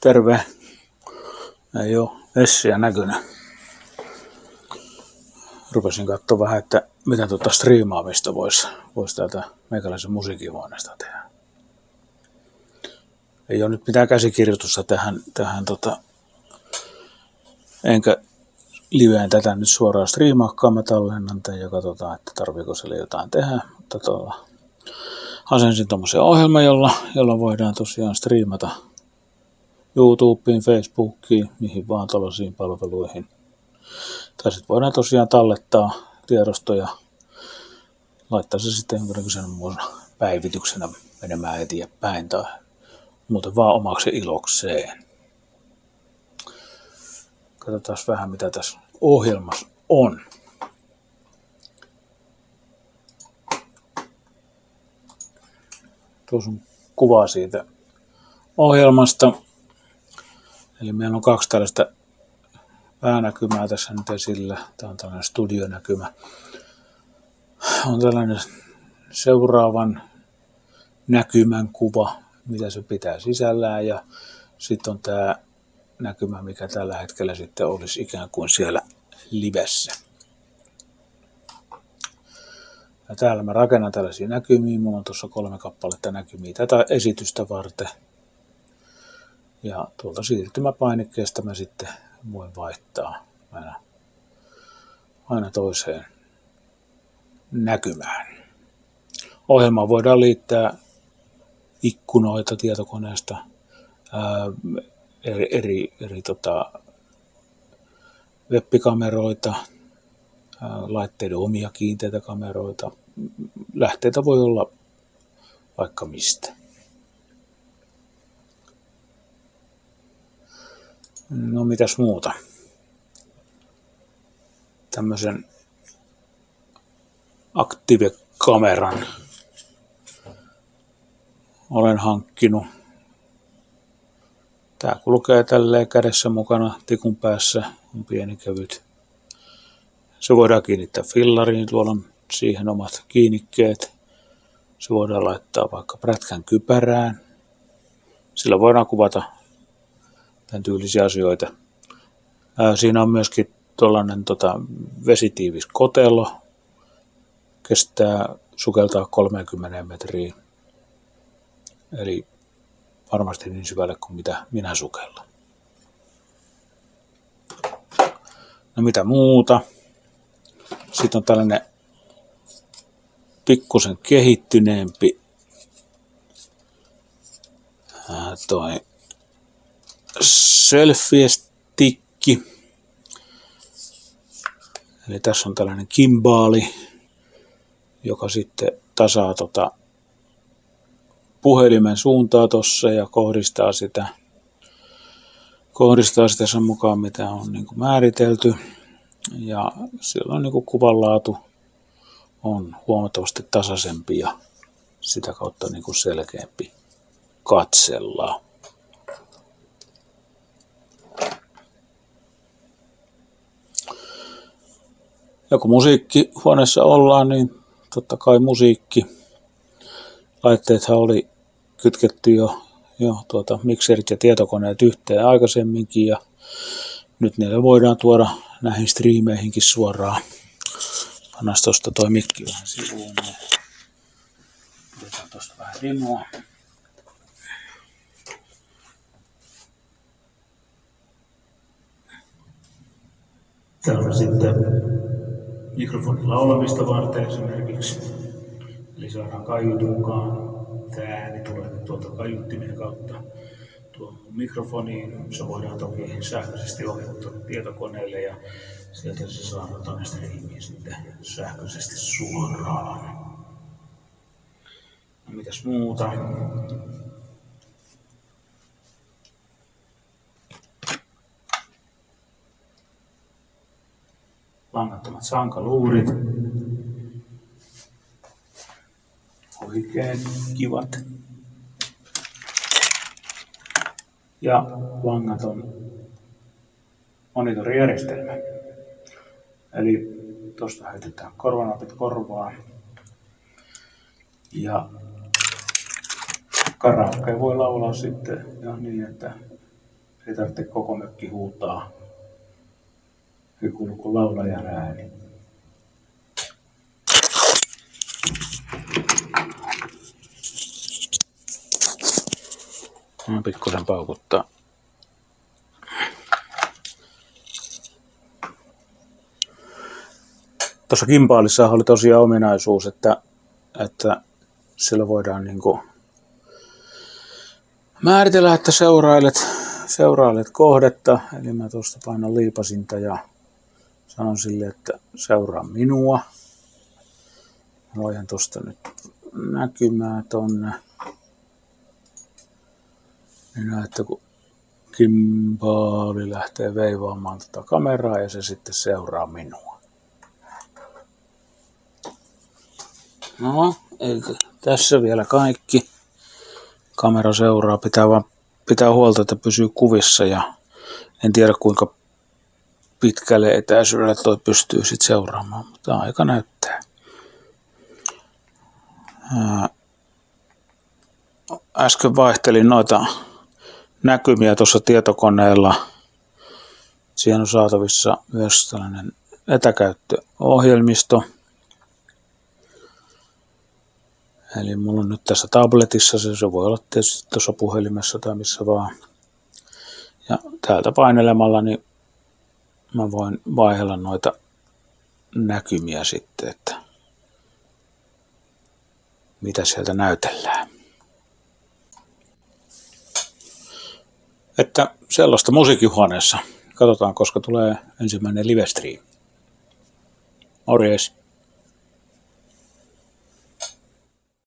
Terve. Ei oo Essiä näkynyt. Rupesin katsoa vähän, että mitä striimaamista vois täältä meikäläisen musiikinhuoneesta tehdä. Ei oo nyt mitään käsikirjoitusta tähän enkä liveen tätä nyt suoraan striimaakaan. Mä tallennan tän ja katsotaan, että tarviiko sille jotain tehdä. Mutta asensin tommosen ohjelman, jolla voidaan tosiaan striimata YouTubeen, Facebookiin, mihin vaan tuollaisiin palveluihin. Tai sitten voidaan tosiaan tallettaa tiedostoja, laittaa se sitten jonkinlaisen muun päivityksenä menemään eteenpäin tai muuten vaan omaksi ilokseen. Katsotaan vähän mitä tässä ohjelmassa on. Tuossa on kuva siitä ohjelmasta. Eli meillä on 2 tällaista päänäkymää tässä nyt esillä. Tämä on tällainen studionäkymä. On tällainen seuraavan näkymän kuva, mitä se pitää sisällään. Ja sitten on tämä näkymä, mikä tällä hetkellä sitten olisi ikään kuin siellä livessä. Ja täällä mä rakennan tällaisia näkymiä. Mulla on tuossa 3 kappaletta näkymiä tätä esitystä varten. Ja tuolta siirtymäpainikkeesta mä sitten voin vaihtaa aina toiseen näkymään. Ohjelmaan voidaan liittää ikkunoita tietokoneesta, eri web-kameroita, laitteiden omia kiinteitä kameroita. Lähteitä voi olla vaikka mistä. No mitäs muuta? Tämmöisen Active-kameran olen hankkinut. Tää kulkee tälleen kädessä mukana, tikun päässä on pieni kevyt. Se voidaan kiinnittää fillariin, tuolla on siihen omat kiinnikkeet. Se voidaan laittaa vaikka prätkän kypärään. Sillä voidaan kuvata tämän tyylisiä asioita. Siinä on myöskin tuollainen vesitiivis kotelo. Kestää sukeltaa 30 metriä. Eli varmasti niin syvälle kuin mitä minä sukellan. No mitä muuta? Sitten on tällainen pikkusen kehittyneempi toi selfie-stikki. Eli tässä on tällainen kimbaali, joka sitten tasaa puhelimen suuntaa tuossa ja kohdistaa sitä sen mukaan, mitä on niin kuin määritelty. Ja silloin niin kuin kuvanlaatu on huomattavasti tasaisempi ja sitä kautta niin kuin selkeämpi katsella. Ja kun musiikkihuoneessa ollaan, niin totta kai musiikki. Laitteethan oli kytketty jo mikserit ja tietokoneet yhteen aikaisemminkin ja nyt niille voidaan tuoda näihin striimeihinkin suoraan. Pannaan tuosta toi mikki vähän sivuun. Pidetään tuosta vähän rimoa. Täällä on sitten mikrofonin laulamista varten esimerkiksi. Eli saadaan kaiutin mukaan. Tämä ääni tulee tuolta kaiuttimien kautta tuohon mikrofoniin. Se voidaan toki sähköisesti ohjata tietokoneelle ja sieltä se saadaan tuonne striimiin sitten sähköisesti suoraan. No mitäs muuta? Langattomat sankaluurit. Oikein kivat. Ja langaton monitorijärjestelmä. Eli tuosta heitetään korvanapit korvaan. Ja karaoke voi laulaa sitten ihan niin, että Ei tarvitse koko mökki huutaa. Ei kuulu kuin laulajan ääni. Mä pikkusen paukuttaa. Tuossa Kimbaalissa oli tosiaan ominaisuus, että sillä voidaan niinku määritellä, että seurailet kohdetta. Eli mä tuosta painan liipasinta ja sanon sille, että seuraa minua. Voin tuosta nyt näkymää tonne. Niin näette, kun Kimbaali lähtee veivaamaan tätä kameraa ja se sitten seuraa minua. No, eikö tässä vielä kaikki. Kamera seuraa, pitää huolta, että pysyy kuvissa ja en tiedä kuinka pitkälle etäisyydellä toi pystyy sit seuraamaan, mutta aika näyttää. Äsken vaihtelin noita näkymiä tuossa tietokoneella. Siihen on saatavissa myös tällainen etäkäyttöohjelmisto. Eli mulla on nyt tässä tabletissa, se voi olla tietysti tuossa puhelimessa tai missä vaan. Ja täältä painelemalla niin mä voin vaihella noita näkymiä sitten, että mitä sieltä näytellään. Että sellaista musiikkihuoneessa. Katsotaan, koska tulee ensimmäinen live stream. Morjes!